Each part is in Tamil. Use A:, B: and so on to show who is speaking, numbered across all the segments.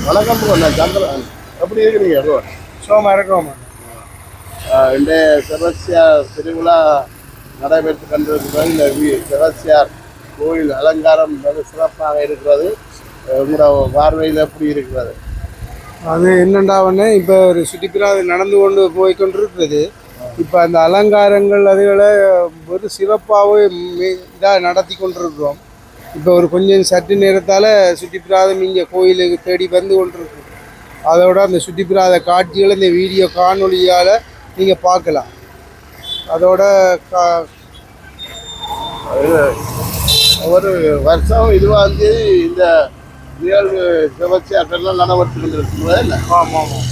A: வணக்கம் நான் சந்திரன். எப்படி இருக்கிறீங்க?
B: சோமா இருக்கோம்.
A: இன்றைய செபஸ்தியார் திருவிழா நடைபெற்று கொண்டிருக்கிறது. இந்த செபஸ்தியார் கோயில் அலங்காரம் மிக சிறப்பாக இருக்கிறது. உங்களோட பார்வையில் எப்படி இருக்கிறது?
B: அது என்னண்டாவன்னு இப்போ ஒரு சுற்றுப்பிராது நடந்து போய் கொண்டிருக்கிறது. இப்போ அந்த அலங்காரங்கள் அதுகளை ஒரு சிறப்பாகவே இதாக நடத்தி கொண்டிருக்கிறோம். இப்போ ஒரு கொஞ்சம் சற்று நேரத்தால் சுற்றுப்பிராதம் இங்கே கோயிலுக்கு தேடி வந்து கொண்டிருக்கு. அதோட அந்த சுற்றுப்பிராத காட்சிகளை இந்த வீடியோ காணொலியால் நீங்கள் பார்க்கலாம். அதோட
A: ஒரு வருஷம் 20ஆம் தேதி இந்த நிகழ்வு செபஸ்தியார் நடைபெற்று கொண்டிருக்கிறது இல்லை?
B: ஆமாம் ஆமாம்.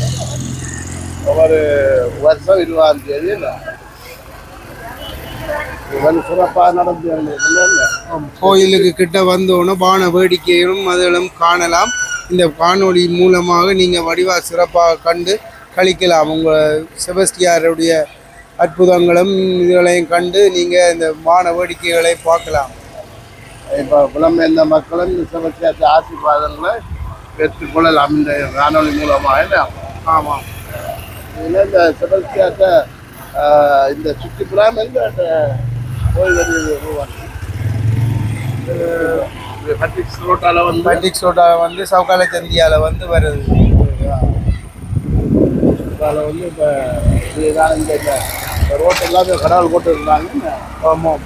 A: ஒரு வருஷம் 20ஆம் தேதி இல்லை சிறப்பாக நடந்து
B: கோயிலுக்கு கிட்ட வந்தோன்னா பான வேடிக்கைகளும் அதிலும் காணலாம். இந்த காணொளி மூலமாக நீங்கள் வடிவா சிறப்பாக கண்டு கழிக்கலாம். உங்கள் செபஸ்தியாருடைய அற்புதங்களும் இதுகளையும் கண்டு நீங்கள் இந்த வான வேடிக்கைகளை பார்க்கலாம்.
A: இப்போ புலம்பெயர்ந்த மக்களும் இந்த செபஸ்தியார் ஆசீர்வாதங்களை பெற்றுக்கொள்ளலாம் இந்த காணொலி மூலமாக.
B: ஆமாம்.
A: இதில் இந்த செபஸ்தியார்ட்ட இந்த சுற்றுப்புறம் எந்த கோயில் பட்டிக்ஸ்
B: ரோட்டாவில் வந்து சவுக்கால சந்தியாவில் வந்து வருது.
A: அதில் வந்து இப்போ இதுதான் இந்த ரோட்டு எல்லாமே கடவுள் போட்டு இருந்தாங்க.
B: ஆமாம்.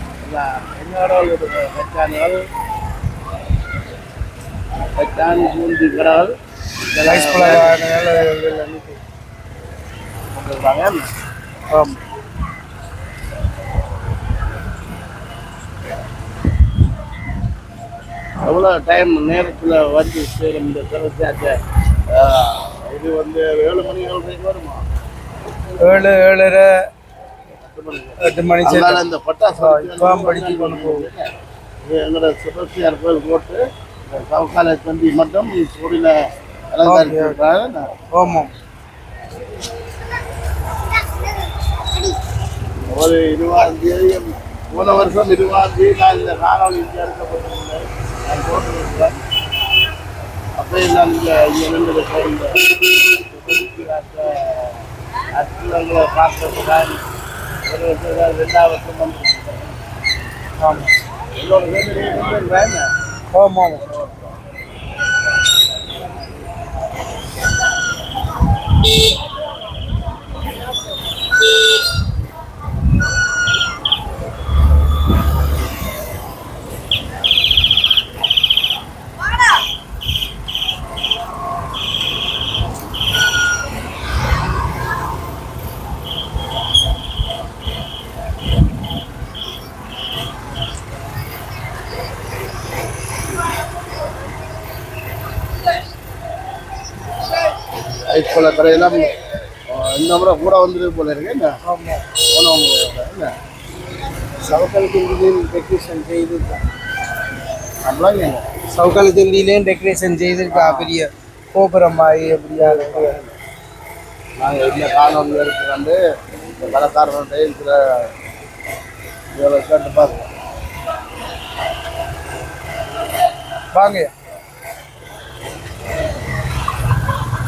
A: என்ன கடவுள் போட்டுருக்காங்க? கச்சான் பூந்தி கடவுள் போட்டுருக்காங்க.
B: ஆமாம்.
A: எவ்வளோ டைம் நேரத்தில் வந்து சேரும் இந்த செபஸ்தியார்ட்ட? இது வந்து 7 மணி 7:30 வருமா?
B: 7, 7:30, 8 மணி
A: இந்த பட்டாசு
B: படிச்சு கொண்டு போகும்.
A: எங்களோட செபஸ்தியார் கோயில் போட்டு சவுக்கால தந்தி மட்டும் சூடின அலங்கரிச்சிருக்காங்க.
B: ஆமாம்.
A: ஒரு 20ஆம் தேதி போன வருஷம் 20ஆம் தேதி நான் இந்த காணொலி இங்கே எடுக்கப்பட்டிருந்தேன். நான் போட்டிருக்கிறேன். அப்போ நான் இங்கே ரெண்டு அற்புதங்களை பார்க்கறதுதான் ஒரு வருஷம் 2ஆம் வருஷம் வந்துருக்கேன்.
B: ஆமாம்.
A: எல்லோட சேர்ந்து
B: ஆமாம்.
A: ஐஸ்கோல கடையெல்லாம் இந்த முறை கூட வந்துட்டு போல இருக்கு. என்ன என்ன
B: சவுக்கால சந்தியிலையும் டெக்கரேஷன் செய்திருக்கா.
A: அப்படிலாம்
B: சவுக்கால சந்தியிலையும் டெக்கரேஷன் செய்திருக்கா. பெரிய கோபுரம் மாதிரி அப்படியா இருக்கு.
A: நாங்கள் என்ன காணொலி எடுத்துக்காண்டு இந்த கடைக்காரர்கிட்ட இருக்கிற இவ்வளோ கேட்டு பார்க்குறோம்.
B: வாங்க.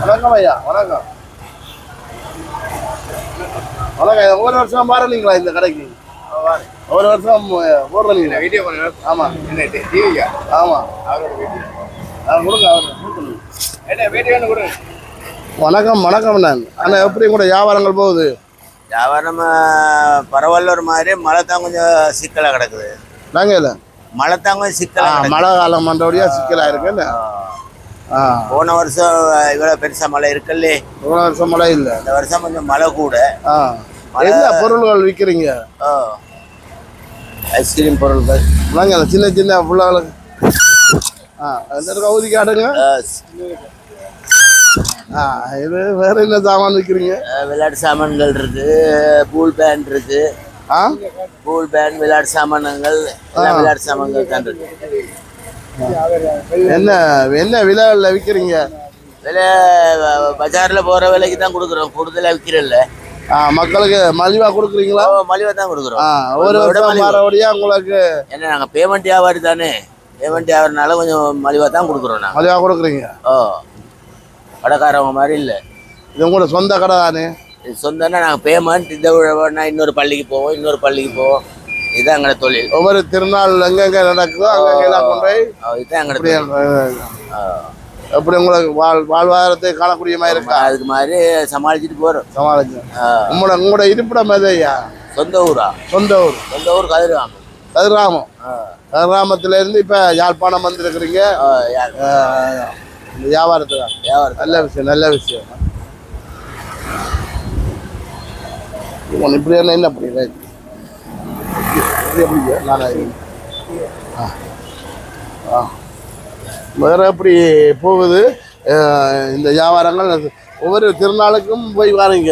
A: வணக்கம் ஐயா. வணக்கம் வணக்கம். ஒவ்வொரு வருஷம் மாறலீங்களா இந்த கடைக்கு? ஒவ்வொரு வருஷம் போடுறீங்களா வீடியோ? ஆமாம். டிவியா? ஆமாம். அவரோட வீடியோ கொடுங்க. அவர் என்ன வீடியோன்னு கொடுங்க. வணக்கம் வணக்கம். நான் ஆனால் எப்படி கூட வியாபாரங்கள் போகுது?
C: வியாபாரம் பரவாயில்ல. ஒரு மாதிரி மழை தான் கொஞ்சம் சிக்கலாக கிடக்குது.
A: நாங்கள் இல்லை
C: மழை தான் கொஞ்சம் சிக்கலாக,
A: மழை காலம் மண்டபடியாக சிக்கலாக இருக்குன்னு.
C: போன வருஷம் இவ்வளோ பெருசாக மழை இருக்குல்லே.
A: போன வருஷம் மழை இல்லை.
C: இந்த வருஷம் கொஞ்சம் மழை கூட.
A: என்ன பொருள்கள் விற்கிறீங்க?
C: ஐஸ்கிரீம் பொருள்கள்.
A: நாங்கள் சின்ன சின்ன பிள்ளைகளுக்கு கவுதி காட்டுங்க. இது வேற என்ன சாமான் விற்கிறீங்க?
C: விளையாட்டு சாமான்கள் இருக்கு, பூல் பேண்ட் இருக்கு. பூல் பேண்ட் விளையாட்டு சாமான்கள், விளையாட்டு சாமான்கள் தான் இருக்கு.
A: என்ன என்ன விலையில் விற்கிறீங்க?
C: விலை பஜாரில் போகிற விலைக்கு தான் கொடுக்குறோம், கூடுதலாக விற்கிறல்ல.
A: மக்களுக்கு மலிவாக கொடுக்குறீங்களா?
C: மலிவாக தான் கொடுக்குறோம்.
A: ஒரு வருஷம் மாறபடியாக உங்களுக்கு
C: என்ன, நாங்கள் பேமெண்ட் வியாபாரி தானே. பேமெண்ட் வியாபாரினால கொஞ்சம் மலிவாக தான் கொடுக்குறோம். நாங்கள்
A: மலிவாக கொடுக்குறீங்க.
C: கடைக்காரவங்க மாதிரி இல்லை.
A: இது உங்களோட சொந்த கடை தானே?
C: இது சொந்தம்னா நாங்கள் பேமெண்ட் இதை விடனா இன்னொரு பள்ளிக்கு போவோம், இன்னொரு பள்ளிக்கு போவோம். இதுதான் எங்களோட தொழில்.
A: ஒவ்வொரு திருநாள் எங்கெங்க நடக்குதோ அங்கங்கெல்லாம் கொண்டு போய்
C: இதுதான் எங்களோட தொழில்.
A: எப்படி உங்களுக்கு வாழ்வாதாரத்தை காணக்கூடிய மாதிரி இருக்கா?
C: அதுக்கு மாதிரி சமாளிச்சுட்டு போகிறோம்.
A: சமாளிச்சு உங்களோட இருப்பிடம் எதையா?
C: சொந்த ஊரா?
A: சொந்த ஊர்
C: கதிர்காமம்.
A: கதிர்காமத்துல இருந்து இப்ப யாழ்ப்பாணம் வந்திருக்கிறீங்க வியாபாரத்துக்கு. நல்ல விஷயம். இப்படி என்ன புரியல வேற எப்படி போகுது இந்த வியாபாரங்கள்? ஒவ்வொரு திருநாளுக்கும் போய் வாரீங்க?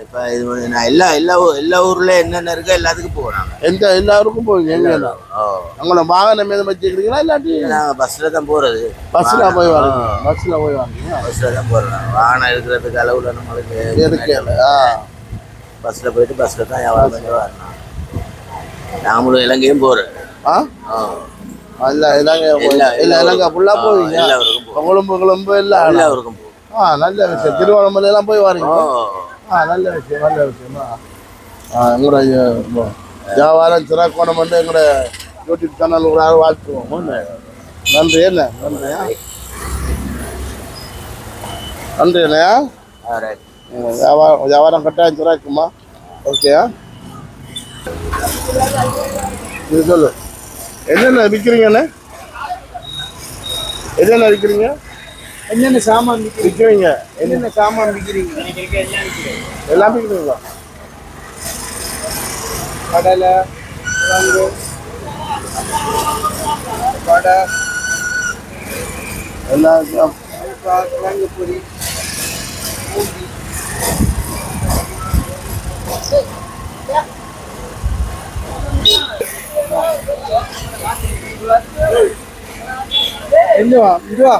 C: இப்போ இது நான் எல்லா ஊர்ல என்னென்ன இருக்கோ எல்லாத்துக்கும் போகிறாங்க.
A: எல்லாருக்கும் போவீங்க? எங்க உங்களோட வாகனம் எதுவும் வச்சுக்கிறீங்களா இல்லாட்டி?
C: நாங்கள் பஸ்ஸில் தான் போகிறது.
A: பஸ்ஸில் போய் வாங்க. பஸ்ஸில் தான்
C: போகிறோம். வாகனம் இருக்கிறதுக்கு அளவில் நம்மளுக்கு
A: இருக்கு.
C: பஸ்ஸில் போயிட்டு பஸ்ஸில் தான் வியாபாரம் பண்ணி வரணும். நாமளும் இலங்கையும் போகிறேன்.
A: இலங்கை ஃபுல்லாக போவீங்க? கொழும்பு எல்லாருக்கும் போகும். நல்ல விஷயம். திருவண்ணாமலை எல்லாம் போய் வாரீங்க? நல்ல விஷயம். எங்களோட வியாபாரம் சிறக்கணும் வந்து எங்களோட யூடியூப் சேனல் ஒரு வாழ்த்துவோம். நன்றி. நன்றி இல்லையா? வியாபாரம் கட்டாயம் சிறக்குமா? ஓகேயா? இது சொல்லு, என்னென்ன விற்கிறீங்கண்ணே?
B: என்னென்ன சாமான்
A: விற்கிறீங்க?
B: என்னென்ன சாமான் விற்கிறீங்க?
A: எல்லாம் விற்கிறீங்களா?
B: கடலை, கிழங்கு, வடை,
A: எல்லாம்
B: கிழங்கு பொரி, இதுவா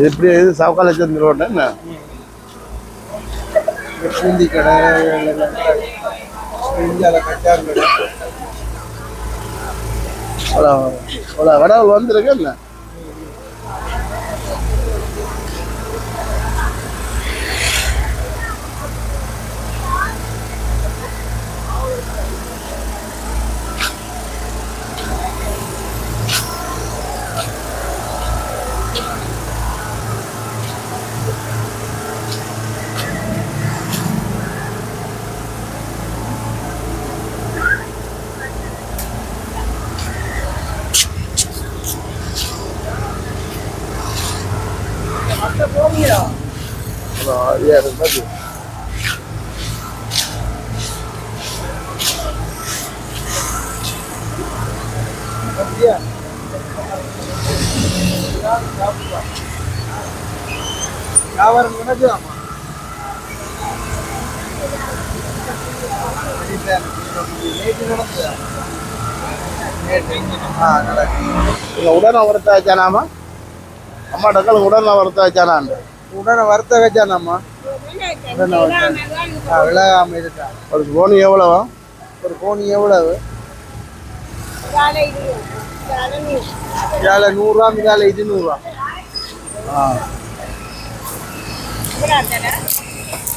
A: எப்படி சவுக்கால சேர்ந்துருவோம். என்ன
B: பூந்தி கடை, கட்டாங்கடை,
A: வடை வந்துருக்கு. என்ன
B: வியாபாரம் நடக்குதாமா?
A: உடனே வறுத்த வச்சானாமா? அம்மா டக்கல் உடனே வறுத்த வச்சானான்.
B: உடனே வறுத்த வச்சானாமா? விலகாம இருக்கா?
A: ஒரு கோணி எவ்வளவா?
B: ஒரு கோணி எவ்வளவு? இதால 100 ரூபா, இதால 200 ரூபா.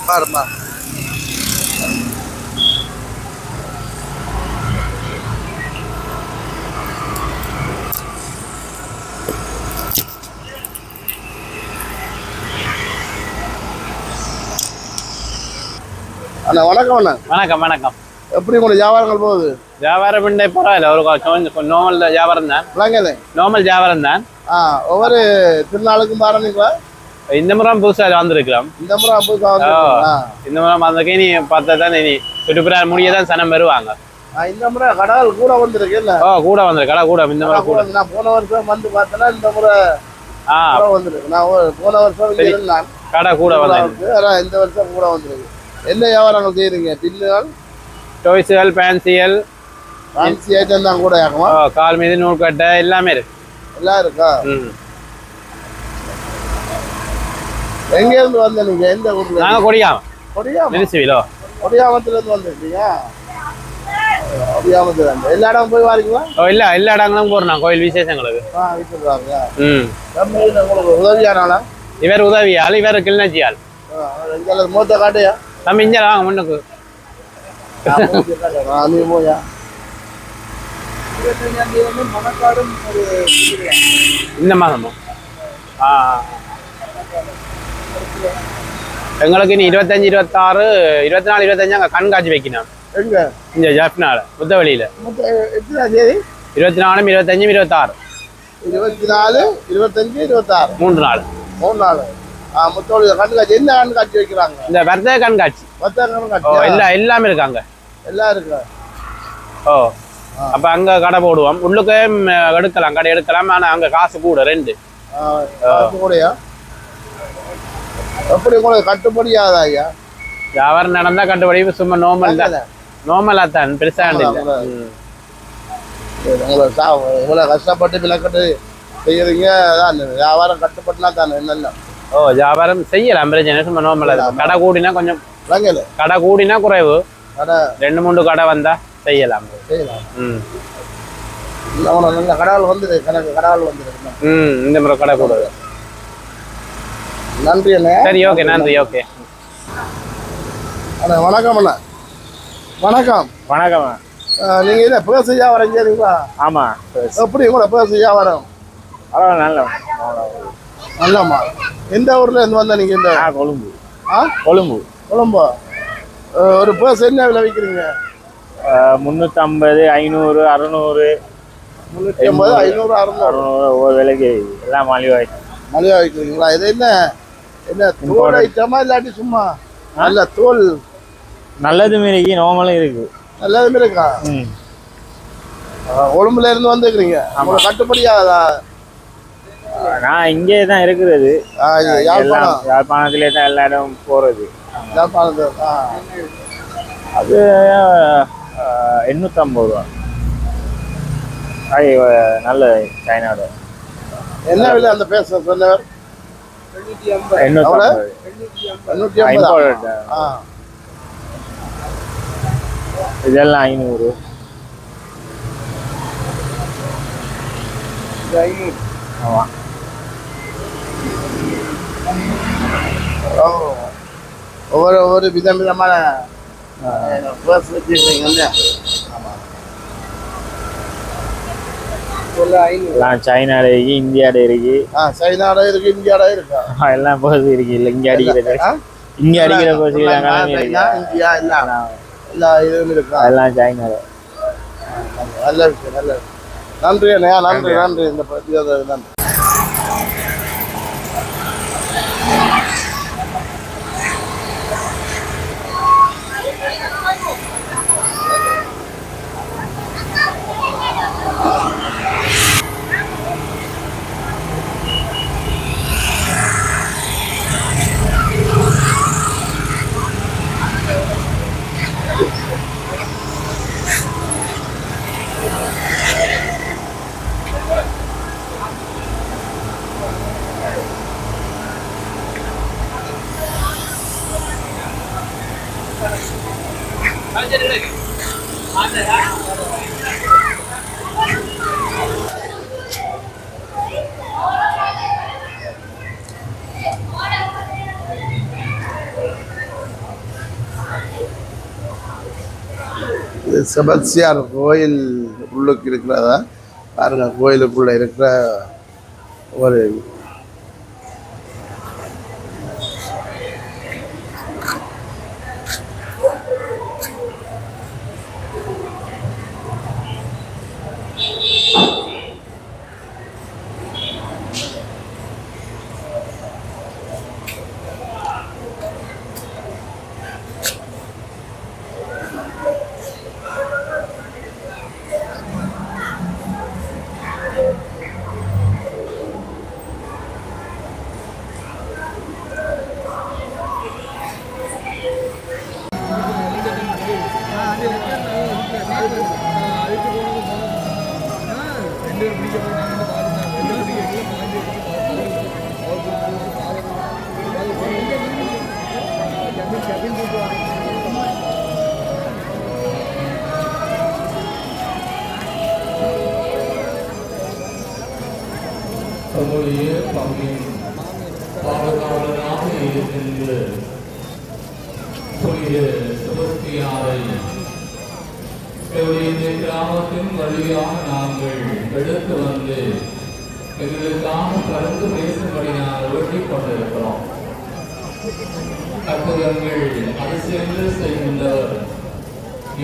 B: பாருமா
A: அண்ணா வணக்கம் அண்ணா.
D: வணக்கம் வணக்கம்.
A: எப்படி உங்களுக்கு வியாபாரங்கள் போகுது?
D: வியாபாரம் பண்ண பரவாயில்ல, ஒரு நார்மல் வியாபாரம் தான்.
A: விளங்கலை.
D: நார்மல் வியாபாரம் தான்.
A: ஒவ்வொரு திருநாளுக்கும் பாருங்களா?
D: இந்த முறை புதுசாக வந்திருக்கிறோம்.
A: இந்த முறை புதுசாக
D: இந்த முறை வந்தக்கே நீ பார்த்தா தான் நீ சுற்றுப்புற முடியதான் சனம் வருவாங்க.
A: இந்த முறை கடைகள் கூட வந்திருக்கு இல்ல?
D: கூட வந்திருக்கு கடை கூட. இந்த முறை கூட
A: நான் போன வருஷம் வந்து பார்த்தேன்னா இந்த முறை வந்திருக்கு. நான் போன வருஷம்
D: கடை கூட வந்திருக்கு.
A: அதான் இந்த வருஷம் கூட வந்திருக்கு. என்ன வியாபாரங்கள் செய்யறீங்க? டின்னுகள்,
D: டாய்ஸுகள், ஃபேன்சிகள்,
A: ஃபேன்சி ஐட்டம் தான் கூட ஆகுமா?
D: கால் மீது நூல்கட்டை எல்லாமே இருக்கு.
A: எல்லாம் இருக்கா? எங்க இருந்து வந்த நீங்க? எந்த ஊர்ல?
D: நாங்க கொடியாமம்.
A: கொடியாமம்
D: மினிசிவிலோ.
A: கொடியாமத்துல இருந்து வந்திருக்கீங்க? கொடியாமத்துல இருந்து எல்லா இடமும் போய் வாரீங்களா?
D: இல்ல எல்லா இடங்களும் போறோம் கோயில் விசேஷங்களுக்கு.
A: உங்களுக்கு உதவியானால?
D: இவர் உதவியால், இவர் கிளிநொச்சியால்.
A: மூத்த காட்டையா
D: நம்ம இங்க வாங்க முன்னுக்கு.
A: நீ போயா?
D: இந்த மாதமா? எங்களுக்கு இனி 25, 26, 24, 25 அங்கே கண்காட்சி வைக்கணும்.
A: எங்க?
D: இந்த ஜப்னால புத்தவெளியில.
A: எத்தனாம் தேதி?
D: 24, 25, 26.
A: 24, 25, 26
D: 3 நாள்.
A: 3 நாள். முத்தவெளியில கண்காட்சி. என்ன கண்காட்சி வைக்கிறாங்க?
D: இந்த வர்த்தக கண்காட்சி.
A: வர்த்தக கண்காட்சி
D: எல்லாமே இருக்காங்க.
A: எல்லாம் இருக்கு.
D: அப்ப அங்க கடை போடுவோம். உள்ளுக்கே எடுக்கலாம், கடை எடுக்கலாம். ஆனா அங்க காசு கூட ரெண்டு
A: கூடயா? எப்படி உங்களுக்கு கட்டுப்படியாதா ஐயா?
D: வியாபாரம் நடந்தா கட்டுப்படி. சும்மா நார்மல் தான். நார்மலா தான், பெருசா
A: இவ்வளவு கஷ்டப்பட்டு விளக்கட்டு செய்யறீங்க. அதான் வியாபாரம் கட்டுப்பட்டுனா தானே என்னென்ன?
D: வியாபாரம் செய்யலாம், பிரச்சனை. சும்மா நார்மலா தான். கடை கூடினா கொஞ்சம் கடை கூடினா குறைவு. 2-3 கடை வந்தா செய்யலாம்.
A: நல்ல கடால் வந்து கடால் வந்துருக்கு.
D: இந்த முறை கடை கூட.
A: நன்றி அண்ணா.
D: சரி, ஓகே, நன்றி. ஓகே
A: அண்ணா வணக்கம் அண்ணா. வணக்கம்.
D: வணக்கம்.
A: நீங்க என்ன பேச வியாபாரம் செய்றீங்களா?
D: ஆமா.
A: எப்படி கூட பேச வியாபாரம்?
D: நல்ல
A: நல்லம்மா. எந்த ஊர்ல இருந்து வந்தா நீங்க? இந்த
D: கொழும்பு.
A: கொழும்பு. கொழும்பு. ஒரு பேச என்ன விலை விற்கிறீங்க?
D: 350, 500, 600.
A: 350, 500, 600
D: ஒவ்வொரு விலைக்கு எல்லாம் மலிவா
A: விற்கிறீங்களா? இது என்ன என்ன தோல் ஐட்டமா இல்லாட்டி சும்மா? நல்ல தோல்
D: நல்லதும் இருக்கு, நார்மலும் இருக்கு.
A: நல்லதுமே இருக்கா? கொழும்புல இருந்து வந்துக்கிறீங்க. உங்களுக்கு கட்டுப்படியாதா?
D: நான் இங்கே தான் இருக்கிறது. யாழ்ப்பாணத்திலே தான் எல்லா இடம் போறது. அது 850 ரூபா. நல்ல சைனாவோட.
A: என்ன விலை அந்த பேச சொன்னவர்?
D: 850. இதெல்லாம் 500. ஆமா.
A: ஒவ்வொரு விதமான வச்சிருக்கீங்க.
D: சைனால இருக்கு, இந்தியாட இருக்கு.
A: சைனாட இருக்கு, இந்தியாட இருக்கா?
D: எல்லாம் போகுது இருக்கு. இல்ல இங்க அடிக்கிறது, இங்க அடிக்கிற போது
A: இந்தியா எல்லா இதுவும் இருக்கா?
D: எல்லாம் சைனால.
A: நல்ல விஷயம், நல்ல விஷயம். நன்றி அண்ணா. நன்றி நன்றி. இந்த நன்றி. செபஸ்தியார் கோயில் உள்ளுக்கு இருக்கிறதா பாருங்க. கோயிலுக்குள்ள இருக்கிற ஒரு
E: தம்முடைய பங்கின் பாதுகாவலராக இருக்கின்ற புனித செபஸ்தியாரை இந்த கிராமத்தின் வழியாக நாங்கள் எடுத்து வந்து எங்களுக்காக பறந்து பேசும்படி நாங்கள் வேண்டிக் கொண்டிருக்கிறோம். அற்புதங்கள் அதிசயங்கள் செய்கின்றவர்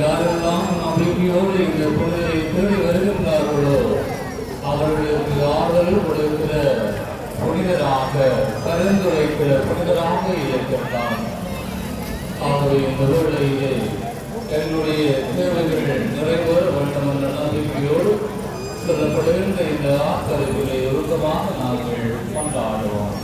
E: யாரெல்லாம் நம்பிக்கையோடு இந்த புனிதரை தேடி வருகின்றார்களோ அவர்களுக்கு ஆறுதல் கொடுக்கிற புனிதராக பரிந்துரைக்கிற புனிதராக இருக்கின்றார். ஆகவே இந்த வேளையிலே எங்களுடைய தேவைகள் நிறைவேற வேண்டும் என்ற நம்பிக்கையோடு சொல்லப்படுகின்ற இந்த ஆக்கருவிலை உருக்கமாக நாங்கள் கொண்டாடுவோம்.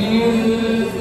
E: Yes,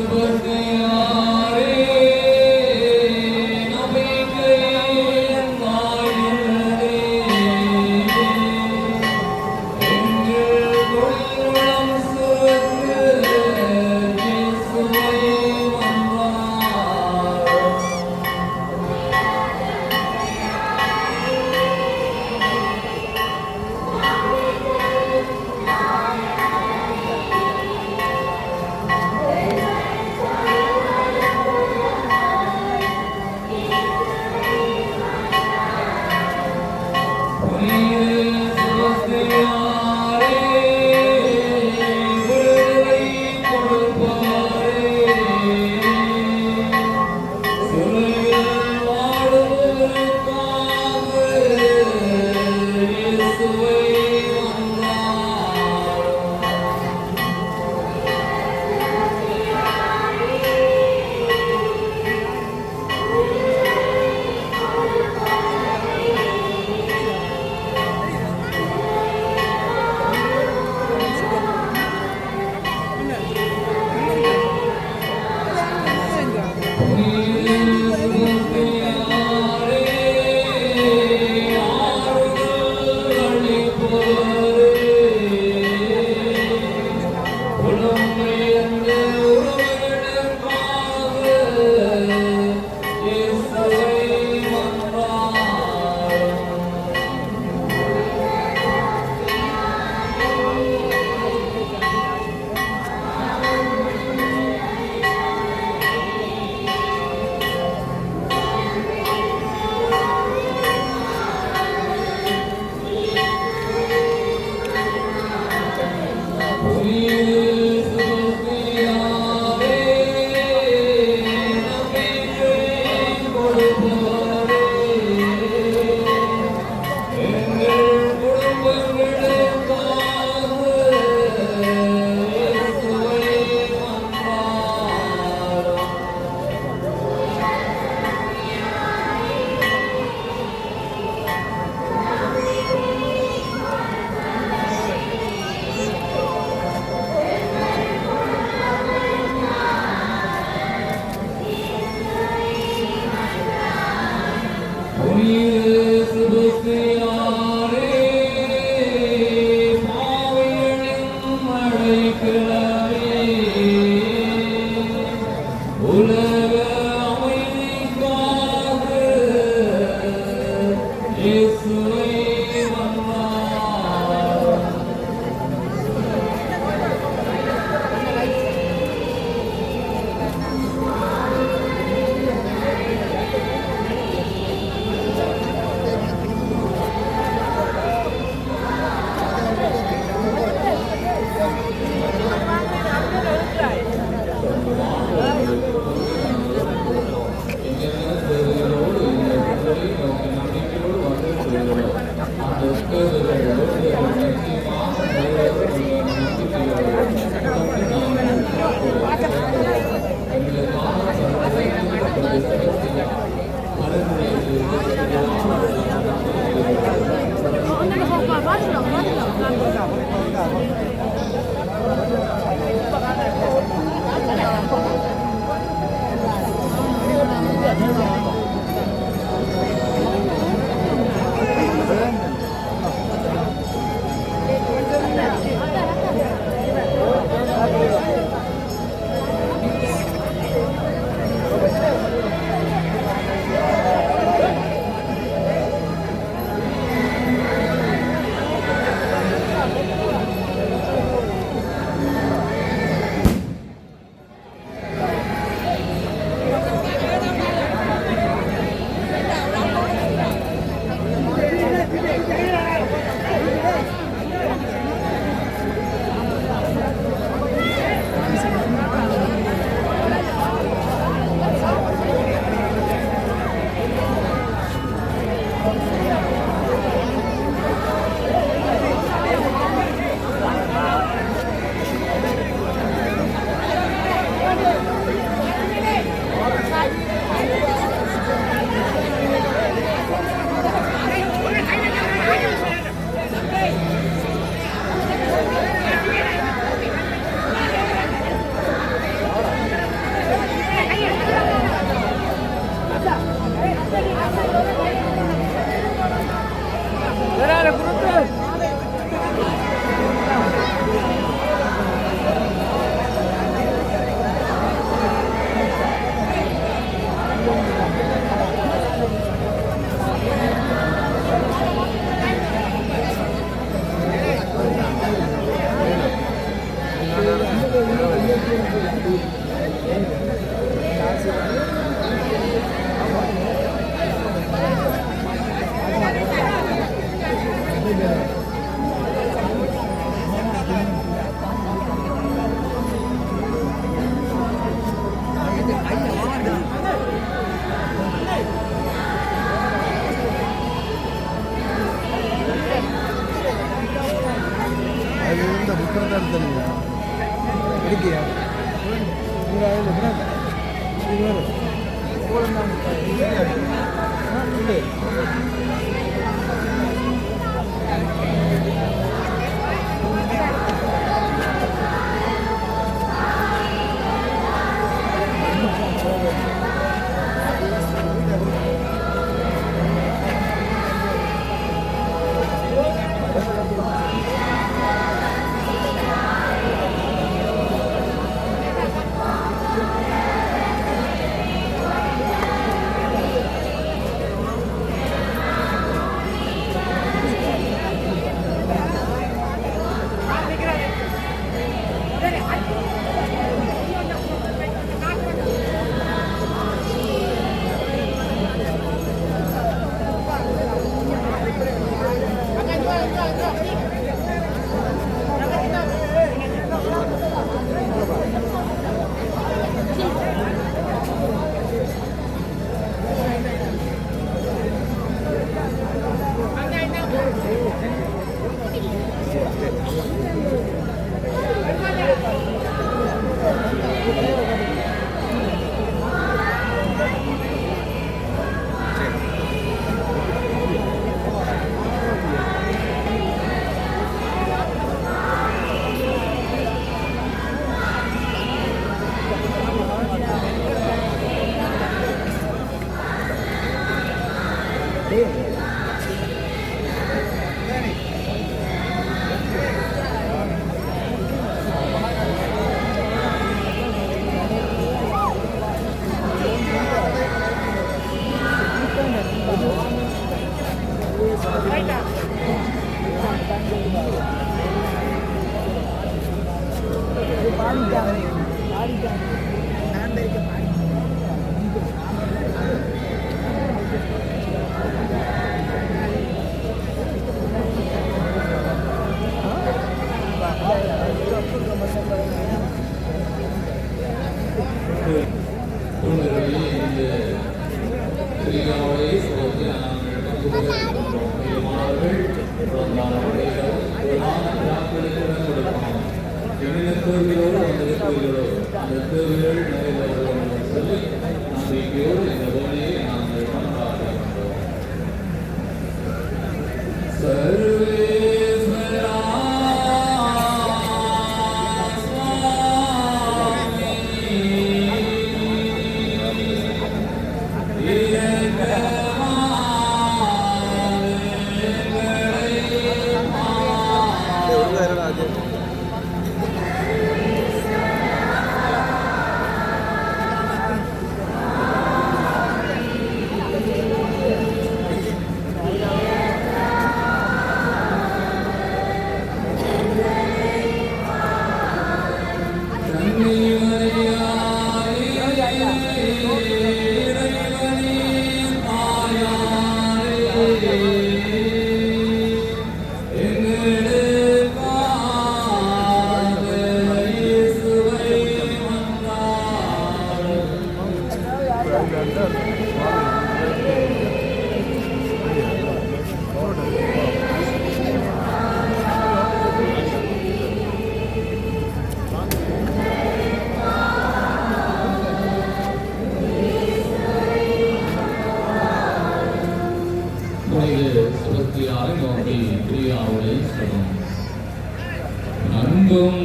E: அன்பும்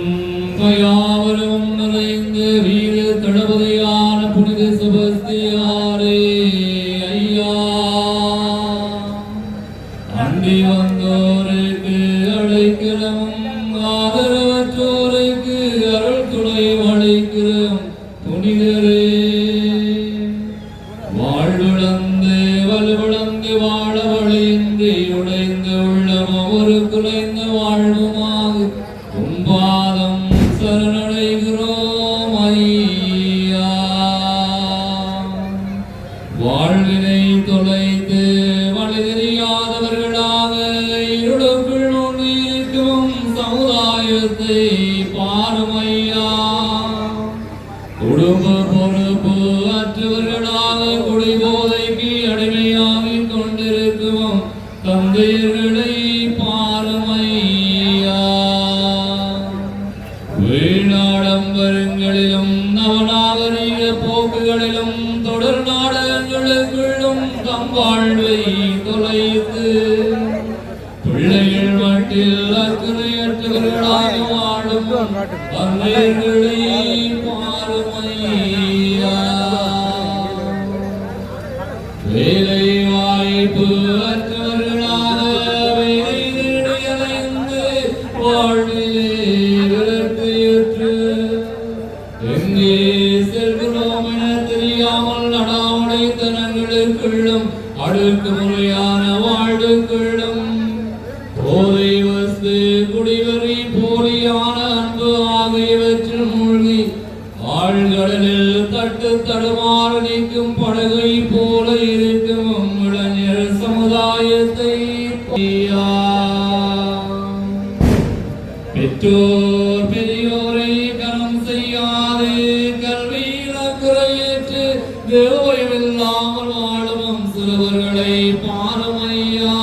E: தயாவரும் நிறைந்த வீர தளபதியான புனித செபஸ்தியாரே ஐயா, அண்டி வந்தோருக்கு அழைக்கிறோம், ஆதரவற்றோருக்கு அருள் துணை அழைக்கிறோம். புனிதரே, வாழ்வுழந்து வலுவிழந்து வாழ வழியின்றி உடைந்து உள்ளம் ஒரு குலைந்த வாழ்வுமாக பாதம் சரணடைகிறோம். குடும்ப பொறுப்பு அற்றவர்களாக குடிபோதைக்கு அடிமையாகிக் கொண்டிருக்கும் தந்தையர்களை பாருமையா. வீணாடம்பரங்களிலும் நவநாகரிக போக்குகளிலும் தொடர் நாடகங்களுக்குள்ளும் தம் வாழ்வை தொலைத்து பிள்ளைகள் மட்டில் அக்கறையற்றவர்களாக வாழும் தந்தையர்களை பாருமையா. வேலை வாய்ப்பு அற்றவர்களாக வேலை தேடி அலைந்து வாழ்விலே விரக்தியுற்று எங்கே செல்கிறோம் என தெரியாமல் நடாவடைத்தனங்களுக்குள்ளும் அடுக்குமுறையான வாழ்வுக்குள்ளும் போதை வஸ்து குடிவரி போலியான அன்பு ஆகியவற்றில் மூழ்கி ஆழ்கடலில் தட்டு தடுமாறு நிற்கும் படகை போல இருக்கும் இளைஞர் சமுதாயத்தை பெற்றோர் பெரியோரை கனம் செய்யாதே கல்வியில் அக்கறையற்று தேவையில்லாமல் வாழும் சிறுவர்களை பாருமையா.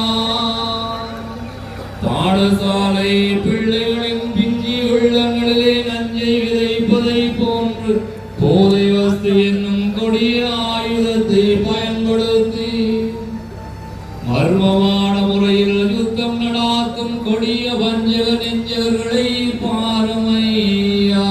E: பாடசாலை பிள்ளைகளின் பிஞ்சி உள்ளங்களிலே நஞ்சை விதைப்பதை போன்று போதை வஸ்து என்னும் கொடிய ஆயுதத்தை பயன்படுத்தி மர்மமான முறையில் யுத்தம் நடாத்தும் கொடிய வஞ்சக நெஞ்சவர்களை பாருமையா.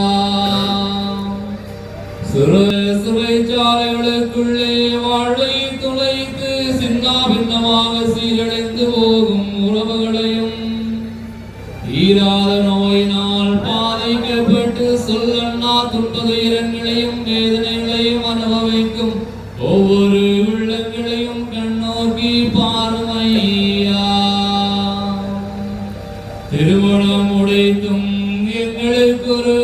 E: சிறைச்சாலைகளுக்குள்ளே வாழ்வை துளைத்து சின்னாபின்னமாக சீரழிந்து போகும் உறவுகளையும் ஈராத நோயினால் பாதிக்கப்பட்டு சொல்லண்ணா துன்பதுயரங்களையும் வேதனைகளையும் அனுபவிக்கும் ஒவ்வொரு உள்ளங்களையும் கண்ணோக்கி பாருமையா. திருமணம் உடைத்தும் எங்களுக்கு ஒரு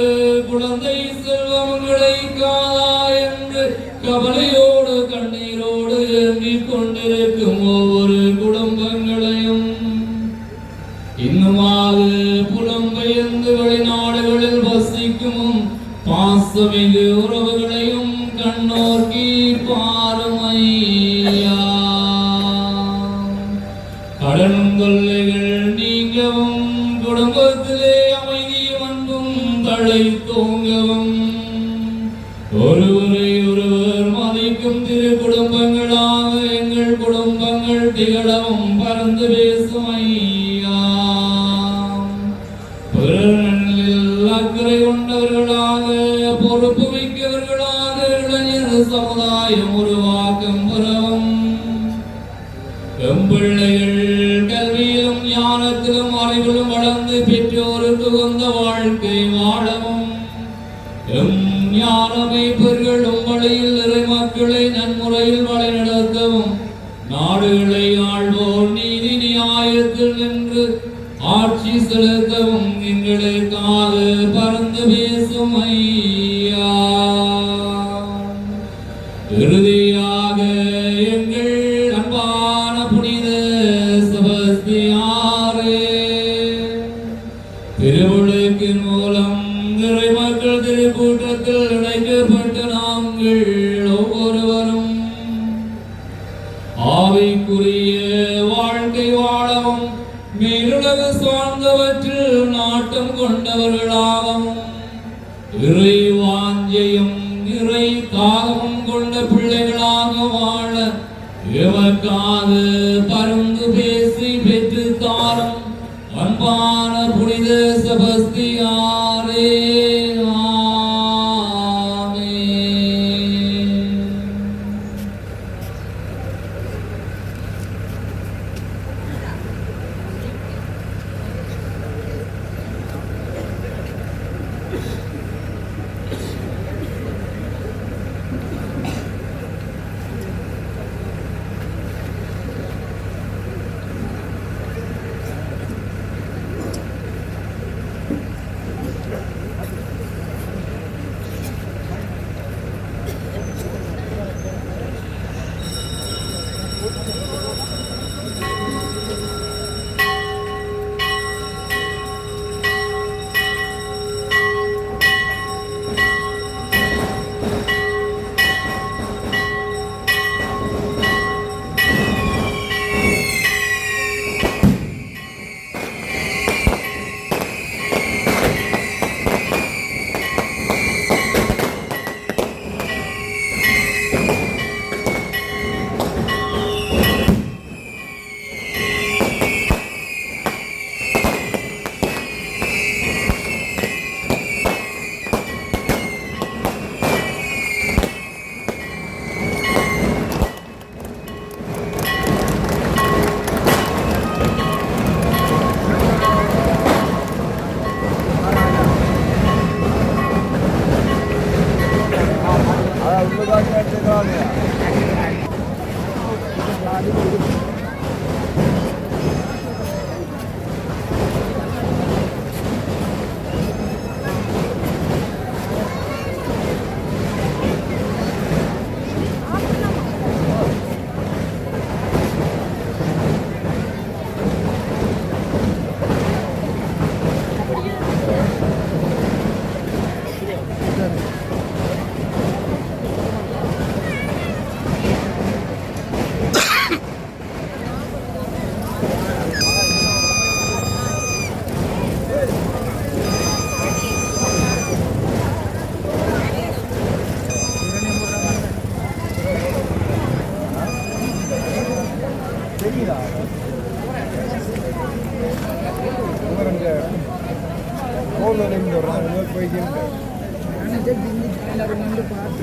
E: குழந்தை செல்வம் கிடைக்காதா என்று கவலையோடு கண்ணீரோடு ஏங்கிக் கொண்டிருக்கும் ஒவ்வொரு குடும்பங்களையும் இன்னுமாக புலம்பெயர்ந்து வெளிநாடுகளில் வசிக்கும் பாசமிகு உறவுகளையும் கண்ணோக்கி பாருமையா. கடன் தொல்லைகள் நீங்கவும் குடும்பத்திலே அமைதியும் அன்பும் தழை தோங்கவும் ஒருவரை ஒருவர் மதிக்கும் திரு குடும்பங்களாக எங்கள் குடும்பங்கள் திகழவும் பறந்து பேசும் ஐயா. பிறரில் அக்கறை கொண்டவர்களாக பொறுப்பு மிக்கவர்களாக இளைஞர் சமுதாயம் உருவாக்கம் பெறவும் எம்பிள்ளைகள் கல்வியிலும் ஞானத்திலும் அறிவிலும் வளர்ந்து பெற்றோருக்கு உகந்த வாழ்க்கை வாழவும் எம் ஞானமை பெர்களும் வழியில் இறை மக்களை நன்முறையில் வழிநடத்தவும் நாடுகளை ஆள்வோர் நீதி நியாயத்தில் நின்று ஆட்சி செலுத்தவும் எங்களுக்காக பறந்து பேசும் ஐயா. இறுதியாக எங்கள் அன்பான புனித செபஸ்தியாரே, திருவிளக்கின் மூலம் இறை மக்கள் திருக்கூட்டத்தில் இணைக்கப்பட்ட நாங்கள் ஒவ்வொருவரும் ஆவிக்குரிய வாழ்க்கை வாழவும் மேலுலக சார்ந்தவற்றில் நாட்டம் கொண்டவர்களாகவும் இறை வாஞ்சையும் இறை தாகமும் கொண்ட பிள்ளைகளாக வாழ எமக்காக பருந்து பேசி பெற்று தாரும் அன்பான புனித செபஸ்தியாரே.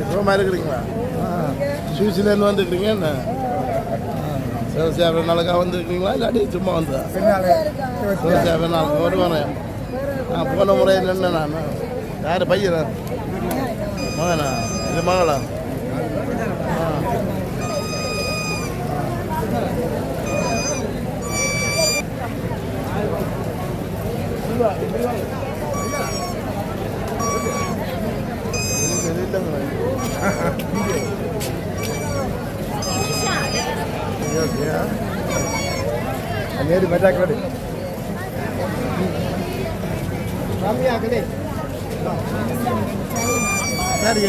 A: சுகமாக இருக்கிறீங்களா? சுவிட்சர்லேருந்து வந்துருக்கீங்க என்ன? சிவசேவை நாளுக்காக வந்துருக்கீங்களா இல்லாட்டி சும்மா வந்தா? சிவசேவை நாளுக்கு வருவானேன். நான் போன முறை நின்று நான் யார் பையனா மகனா இது மகளா?
B: நேரு மெட்டாக்கடை கம்மியாக
A: சரி